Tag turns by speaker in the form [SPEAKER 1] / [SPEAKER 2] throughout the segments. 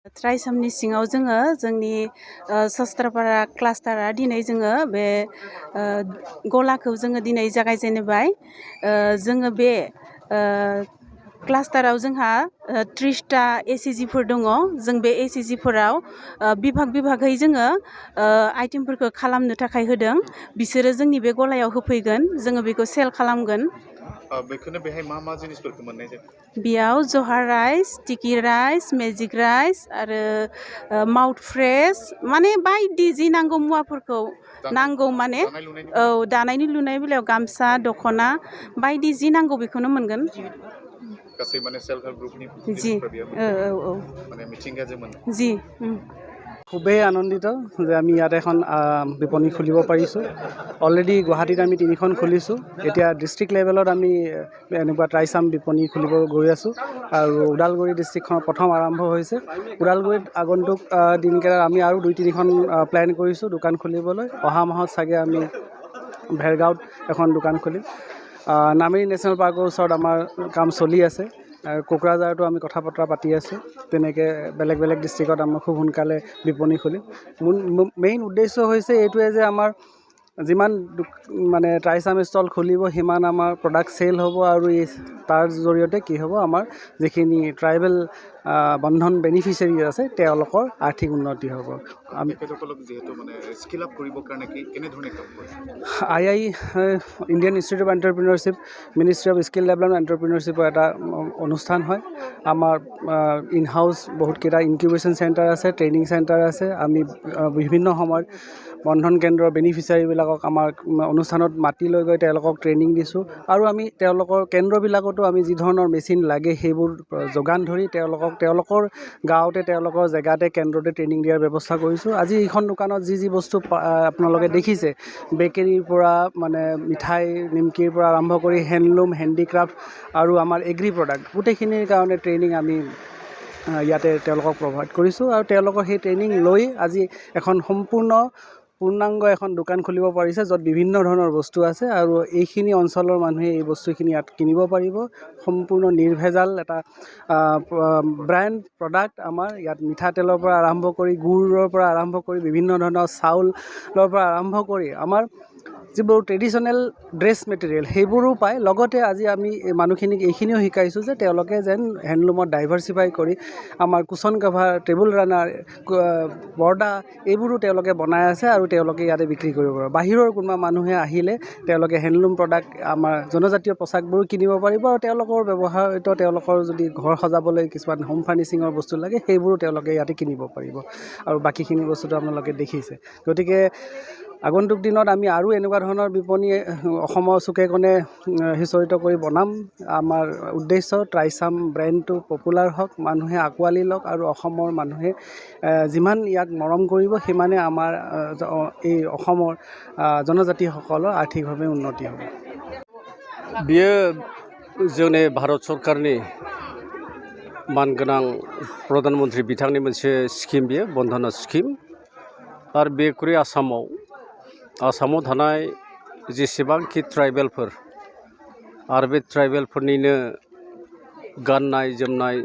[SPEAKER 1] ट्राइसामनि सिङाव जोङो जोंनि सस्त्रपारा क्लास्टारा दिनै जोङो बे गलाखौ जोङो दिनै जागायजेनबाय जोङो बे क्लास्टाराव जोंहा 30टा एसिजिफोर दङ जों बे एसिजिफोराव बिभाग बिभागै जोङो आइटेमफोरखौ खालामनो थाखाय होदों बिसोरो जोंनि बे गलायाव होफैगोन जोङो बेखौ सेल खालामगोन
[SPEAKER 2] बेखौनो बेहाय मा जिनिसफोरखौ मोननाय जायो
[SPEAKER 1] बेयाव जहार rice sticky rice magic rice आरो माउथ फ्रेश माने बायदि जि नांगौ मुवाफोरखौ नांगौ माने औ दानायनि लुनाय बेलायाव गामसा दख'ना बायदि जि नांगौ बेखौनो मोनगोन
[SPEAKER 2] गासै माने सेल्फ हेल्प ग्रुपनि
[SPEAKER 1] জি
[SPEAKER 2] মানে মিটিংগাজে মানে
[SPEAKER 1] জি
[SPEAKER 3] খুবেই আনন্দিত যে আমি ইয়াত এখন বিপণী খুলিব পাৰিছোঁ অলৰেডি গুৱাহাটীত আমি 3খন খুলিছোঁ এতিয়া ডিষ্ট্ৰিক্ট লেভেলত আমি এনেকুৱা ট্ৰাইচাম বিপণী খুলিব গৈ আছোঁ আৰু ওদালগুৰি ডিষ্ট্ৰিক্টখন প্ৰথম আৰম্ভ হৈছে ওদালগুৰিত আগন্তুক দিনকেইটাত আমি আৰু 2-3খন প্লেন কৰিছোঁ দোকান খুলিবলৈ অহা মাহত চাগে আমি ভেৰগাঁৱত এখন দোকান খুলিম নামেৰি নেশ্যনেল পাৰ্কৰ ওচৰত আমাৰ কাম চলি আছে কোকৰাঝাৰতো আমি কথা বতৰা পাতি আছোঁ তেনেকৈ বেলেগ বেলেগ ডিষ্ট্ৰিক্টত আমাৰ খুব সোনকালে বিপণী খুলিম মেইন উদ্দেশ্য হৈছে এইটোৱে যে আমাৰ যিমান মানে ট্ৰাইচাম ষ্টল খুলিব সিমান আমাৰ প্ৰডাক্ট চেল হ'ব আৰু তাৰ জৰিয়তে কি হ'ব আমাৰ যিখিনি ট্ৰাইবেল বন্ধন বেনিফিচিয়াৰী আছে তেওঁলোকৰ আৰ্থিক উন্নতি হ'ব আমি
[SPEAKER 2] যেহেতু মানে স্কিল আপ কৰিবৰ কাৰণে কেনেধৰণে কাম কৰে
[SPEAKER 3] Indian institute of entrepreneurship ministry of skill development এণ্টাৰপ্ৰিনাৰশ্বিপৰ এটা অনুষ্ঠান হয় আমাৰ ইন হাউচ বহুতকেইটা ইনকিউবেশ্যন চেণ্টাৰ আছে ট্ৰেইনিং চেণ্টাৰ আছে আমি বিভিন্ন সময়ত বন্ধন কেন্দ্ৰৰ বেনিফিচিয়াৰীবিলাকক আমাৰ অনুষ্ঠানত মাতি লৈ গৈ তেওঁলোকক ট্ৰেইনিং দিছোঁ আৰু আমি তেওঁলোকৰ কেন্দ্ৰবিলাকতো আমি যি ধৰণৰ মেচিন লাগে সেইবোৰ যোগান ধৰি তেওঁলোকৰ গাঁৱতে তেওঁলোকৰ জেগাতে কেন্দ্ৰতে ট্ৰেইনিং দিয়াৰ ব্যৱস্থা কৰিছোঁ আজি এইখন দোকানত যি বস্তু আপোনালোকে দেখিছে বেকেৰীৰ পৰা মানে মিঠাই নিমকিৰ পৰা আৰম্ভ কৰি হেণ্ডলুম হেণ্ডিক্ৰাফ্ট আৰু আমাৰ এগ্ৰি প্ৰডাক্ট গোটেইখিনিৰ কাৰণে ট্ৰেইনিং আমি ইয়াতে তেওঁলোকক প্ৰভাইড কৰিছোঁ আৰু তেওঁলোকৰ সেই ট্ৰেইনিং লৈ আজি এখন পূৰ্ণাংগ এখন দোকান খুলিব পাৰিছে য'ত বিভিন্ন ধৰণৰ বস্তু আছে আৰু এইখিনি অঞ্চলৰ মানুহে এই বস্তুখিনি ইয়াত কিনিব পাৰিব সম্পূৰ্ণ নিৰ্ভেজাল এটা ব্ৰেণ্ড প্ৰডাক্ট আমাৰ ইয়াত মিঠাতেলৰ পৰা আৰম্ভ কৰি গুড়ৰ পৰা আৰম্ভ কৰি বিভিন্ন ধৰণৰ চাউলৰ পৰা আৰম্ভ কৰি আমাৰ যিবোৰ ট্ৰেডিশ্যনেল ড্ৰেছ মেটেৰিয়েল সেইবোৰো পায় লগতে আজি আমি মানুহখিনিক এইখিনিও শিকাইছোঁ যে তেওঁলোকে যেন হেণ্ডলুমত ডাইভাৰ্চিফাই কৰি আমাৰ কুচন কভাৰ টেবুল ৰানাৰ পৰ্দা এইবোৰো তেওঁলোকে বনাই আছে আৰু তেওঁলোকে ইয়াতে বিক্ৰী কৰিব পাৰিব বাহিৰৰ কোনোবা মানুহে আহিলে তেওঁলোকে হেণ্ডলুম প্ৰডাক্ট আমাৰ জনজাতীয় পোচাকবোৰো কিনিব পাৰিব আৰু তেওঁলোকৰ ব্যৱহৃত তেওঁলোকৰ যদি ঘৰ সজাবলৈ কিছুমান হোম ফাৰ্নিচিঙৰ বস্তু লাগে সেইবোৰো তেওঁলোকে ইয়াতে কিনিব পাৰিব আৰু বাকীখিনি বস্তুটো আপোনালোকে দেখিছে গতিকে আগন্তুক দিনত আমি আৰু এনেকুৱা ধৰণৰ বিপণী অসমৰ চুকে কোণে সিঁচৰিত কৰি বনাম আমাৰ উদ্দেশ্য ট্ৰাইচাম ব্ৰেণ্ডটো পপুলাৰ হওক মানুহে আঁকোৱালি লওক আৰু অসমৰ মানুহে যিমান ইয়াক মৰম কৰিব সিমানে আমাৰ এই অসমৰ জনজাতিসকলৰ আৰ্থিকভাৱে উন্নতি হ'ব
[SPEAKER 4] बियो जोंनि भारत सरकारनि मानगोनां प्रधानमन्त्रि बिथांनि मोनसे स्किम बियो बन्धन स्किम आरो बेख्रुइ आसामाव थानाय जेसेबांखि ट्राइबेलफोर आरो बे ट्राइबेलफोरनिनो गाननाय जोमनाय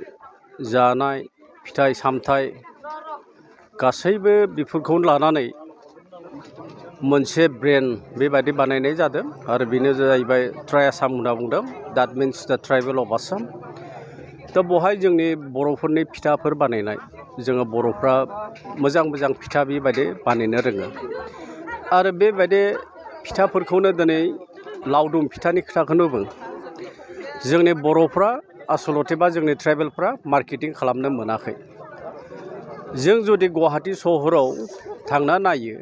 [SPEAKER 4] जानाय फिथाइ सामथाइ गासैबो बेफोरखौ लानानै मोनसे ब्रेन्ड बेबायदि बानायनाय जादों आरो बेनो जाहैबाय ट्राइ आसाम होनना बुंदों द्याट मिन्स दा ट्राइबेल अफ आसाम दा बेवहाय जोंनि बर'फोरनि फिथाफोर बानायनाय जोङो बर'फ्रा मोजां फिथा बेबायदि बानायनो रोङो आरो बेबायदि फिथाफोरखौनो दिनै लावदुम फिथानि खोथाखौनो बुं जोंनि बर'फ्रा आसलतेबा जोंनि ट्राइबेलफ्रा मार्केटिं खालामनो मोनाखै जों जुदि गुवाहाटि सहराव थांना नायो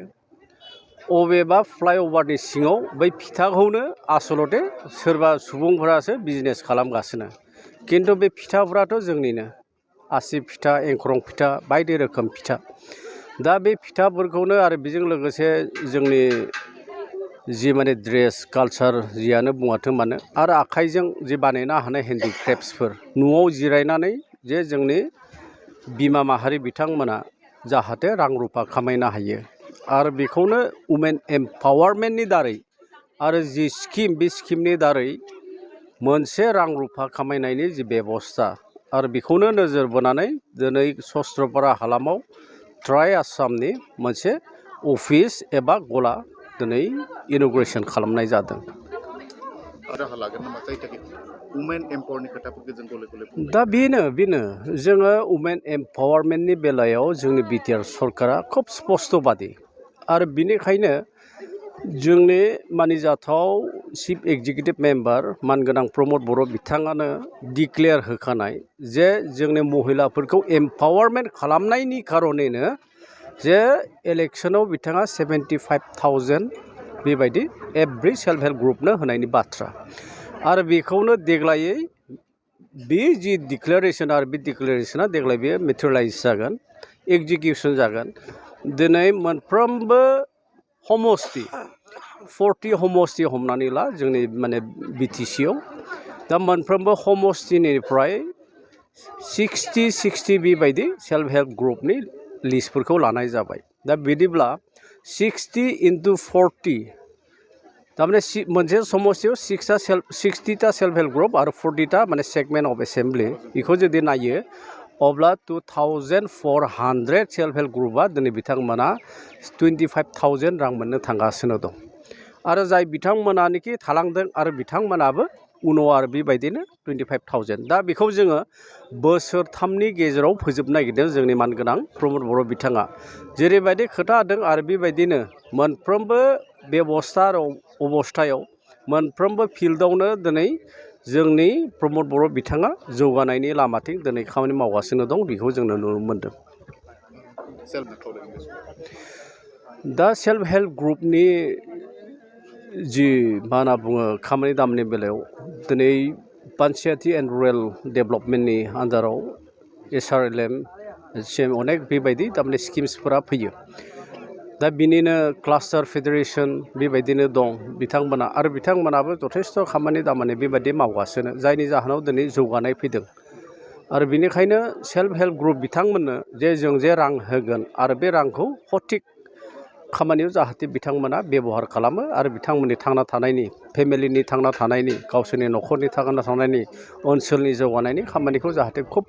[SPEAKER 4] अबेबा फ्लाइअभारनि सिङाव बै फिथाखौनो आसलते सोरबा सुबुंफोरासो बिजनेस खालामगासिनो खिन्थु बे फिथाफोराथ' जोंनिनो आसि फिथा एंख्रं फिथा बायदि रोखोम फिथा दा बे फिथाफोरखौनो आरो बेजों लोगोसे जोंनि जि माने ड्रेस कालचार जियानो बुङाथों मानो आरो आखाइजों जि बानायनो हानाय हेन्डिक्राफ्ट्सफोर न'आव जिरायनानै जे जोंनि बिमा माहारि बिथांमोना जाहाथे रां रुफा खामायनो हायो आरो बेखौनो वुमेन एम्पावारमेन्टनि दारै आरो जि स्किम बे स्किमनि दारै मोनसे रां रुफा खामायनायनि जि बेबस्था आरो बेखौनो नोजोर बोनानै दिनै सस्त्रपारा हालामाव ट्राइ आसामनि मोनसे अफिस एबा गला दिनै इन'ग्रेसन खालामनाय जादों।
[SPEAKER 2] राहा लागोन नामा जायनि थाखाय वुमेन एम्पावारनि खोथाफोरखौ जों गले गले बुंबाय
[SPEAKER 4] दा बेनो जोङो वुमेन एम्पावारमेन्टनि बेलायाव जोंनि बिटिआर सरकारा खोब स्पस्तबादि आरो बिनिखायनो जोंनि मानिजाथाव चिफ एक्जिकिउटिभ मेम्बार मानगोनां प्रमद बर' बिथाङानो डिक्लेयार होखानाय जे जोंनि महिलाफोरखौ एम्पावारमेन्ट खालामनायनि खारनैनो जे इलेक्सनाव बिथाङा 75,000 बेबायदि एभ्रि सेल्फ हेल्प ग्रुपनो होनायनि बाथ्रा आरो बेखौनो देग्लायै बे जि डिक्लेरेसन आरो बे डिक्लेरेसना देग्लाय बे मेटेरियलाइज जागोन एग्जिकिउसन जागोन। दिनै मोनफ्रोमबो समस्ति 40 समस्ति हमनानै ला जोंनि माने बिटिसिआव दा मोनफ्रोमबो समस्तिनिफ्राय 60 बेबायदि सेल्फ हेल्प ग्रुपनि लिस्टफोरखौ लानाय जाबाय। दा बिदिब्ला 60 × 40 थारमाने मोनसे समस्तियाव 60टा सेल्फ हेल्प ग्रुप आरो 40टा माने सेगमेन्ट अफ एसेम्बलि बेखौ जुदि नायो अब्ला 2400 सेल्फ हेल्प ग्रुपआ दिनै बिथांमोना 25,000 रां मोननो थांगासिनो दं आरो जाय बिथांमोनानोखि थालांदों आरो बिथांमोनाबो उनाव आरो बेबायदिनो 25,000 दा बेखौ जोङो बोसोरथामनि गेजेराव फोजोबनो नागिरदों जोंनि मानगोनां प्रमद बर' बिथाङा जेरैबायदि खोथा होदों आरो बेबायदिनो मोनफ्रोमबो बेबस्था अबस्थायाव मोनफ्रोमबो फिल्डआवनो दिनै जोंनि प्रमद बर' बिथाङा जौगानायनि लामाथिं दिनै खामानि मावगासिनो दं बेखौ जोंनो नुनो मोनदों। दा सेल्फ हेल्प ग्रुपनि जि मा होनना बुङो खामानि दामानि बेलायाव दिनै पान्चायती एन्ड रुरेल डेभेलपमेन्टनि आन्दाराव SRLM अनेक बेबायदि थारमाने स्किम्सफोरा फैयो। दा बिनिनो क्लास्टार फेडारेसन बेबायदिनो दं बिथांमोना आरो बिथांमोनाबो जथेस्थ' खामानि दामानि बेबायदि मावगासिनो जायनि जाहोनाव दिनै जौगानाय फैदों आरो बिनिखायनो सेल्फ हेल्प ग्रुप बिथांमोननो जे जों जे रां होगोन आरो बे रांखौ सथिक खामानियाव जाहाथे बिथांमोना बेबहार खालामो आरो बिथांमोननि थांना थानायनि फेमिलिनि थांना थानायनि गावसोरनि न'खरनि थांना थानायनि ओनसोलनि जौगानायनि खामानिखौ जाहाथे खुब